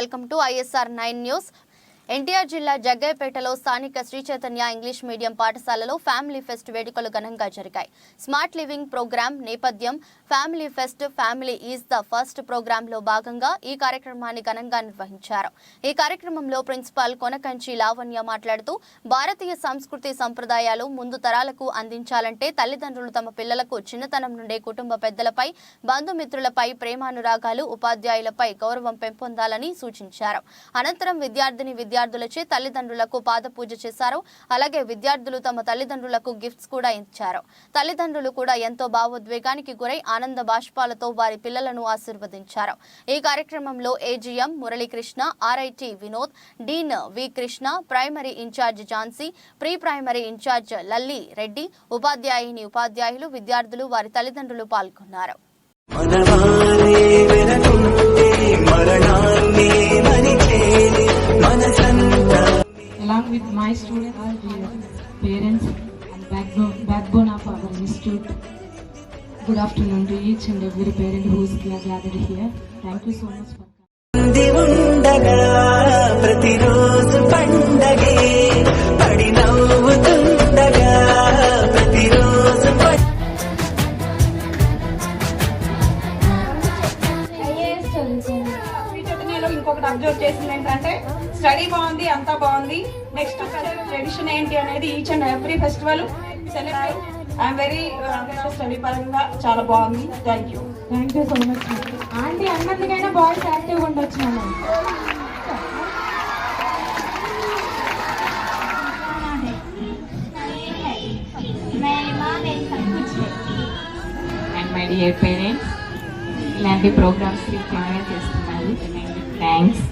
Welcome to ISR 9 news. NTR జిల్లా జగ్గయ్యపేటలో స్థానిక Shri Chaitanya English medium పాఠశాలలో ఫ్యామిలీ ఫెస్ట్ వేడుకలు ఘనంగా జరిగాయి. స్మార్ట్ లివింగ్ ప్రోగ్రాం నేపథ్యం family pest family is the first ప్రోగ్రాంలో భాగంగా ఈ కార్యక్రమాన్ని ఘనంగా నిర్వహించారు. ఈ కార్యక్రమంలో ప్రిన్సిపాల్ కొనకంచి లావణ్య మాట్లాడుతూ భారతీయ సంస్కృతి సంప్రదాయాలు ముందు తరాలకు అందించాలంటే తల్లిదండ్రులు తమ పిల్లలకు చిన్నతనం నుండే కుటుంబ పెద్దలపై బంధుమిత్రులపై ప్రేమానురాగాలు ఉపాధ్యాయులపై గౌరవం పెంపొందాలని సూచించారు. అనంతరం విద్యార్థులచే తల్లిదండ్రులకు పాదపూజ చేశారు. అలాగే విద్యార్థులు తమ తల్లిదండ్రులకు గిఫ్ట్స్ కూడా ఇచ్చారు. తల్లిదండ్రులు కూడా ఎంతో భావోద్వేగానికి గురై ఆనంద బాష్పాలతో వారి పిల్లలను ఆశీర్వదించారు. ఈ కార్యక్రమంలో AGM Muralikrishna, RIT Vinod, dean V Krishna, primary incharge Jhansi, pre primary incharge Lalli Reddy, ఉపాధ్యాయులు, విద్యార్థులు, వారి తల్లిదండ్రులు పాల్గొన్నారు. Along with my students, our parents and backbone of our institute. Good afternoon to each and every parent who is gathered here. Thank you so much for ఇంకొకటి observe చేసింది ఏంటంటే study బాగుంది, అంతా బాగుంది. నెక్స్ట్ ట్రెడిషన్ ఏంటి అనేది each and every festival celebrate. I'm very study పరంగా చాలా బాగుంది. Thank you so much. Aunty అన్నందుకైనా బాయ్స్ యాక్టివ్గా ఉండొచ్చు. అండ్ మై డియర్ పేరెంట్స్, ఇలాంటి ప్రోగ్రామ్స్ బాగా చేస్తున్నారు. థ్యాంక్స్.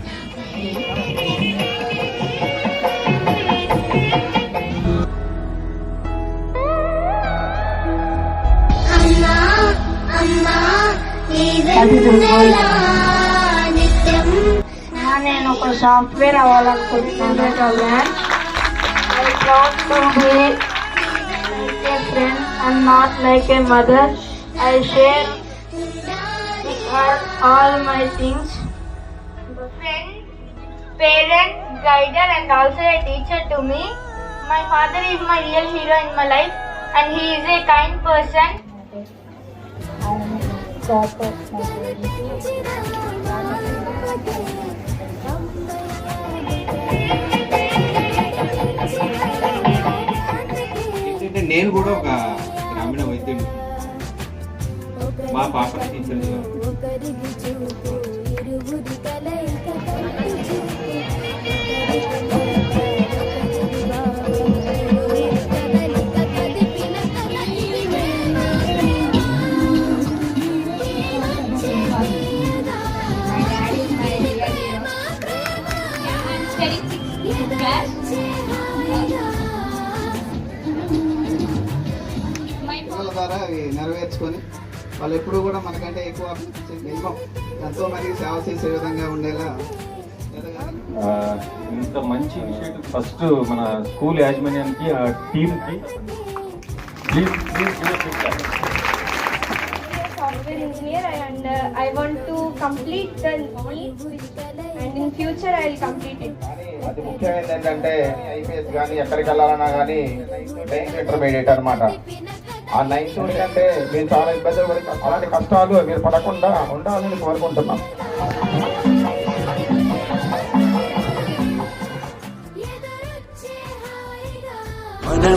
నేను ఒక సాఫ్ట్వేర్ అవ్వాలనుకుంటున్నాను. I want to be like a friend and not like a mother. I share with her all my things. Friend, parent, guider and also a teacher to me. My father is my real hero in my life and he is a kind person. నేను కూడా ఒక గ్రామీణ వైద్యుడు. మా పాప teacher. ద్వారా నెరవేర్చుకొని వాళ్ళు ఎప్పుడు కూడా మనకంటే ఎక్కువ మినిమం ఎంతో మందికి సేవ చేసే విధంగా ఉండేలా. ఇంత మంచి విషయం ఫస్ట్ మన స్కూల్ యాజమాన్యానికి, ఆ టీమ్కి Software engineer and I want to complete the NEET and in future I will complete it. అది ముఖ్యమైనది ఏంటంటే IPS కానీ ఎక్కడికి వెళ్ళాలన్నా కానీ 9th ఇంటర్మీడియట్ అనమాట. ఆ 9th అంటే మీరు చాలా ఇబ్బందులు పడి అలాంటి కష్టాలు మీరు పడకుండా ఉండాలని కోరుకుంటున్నాం.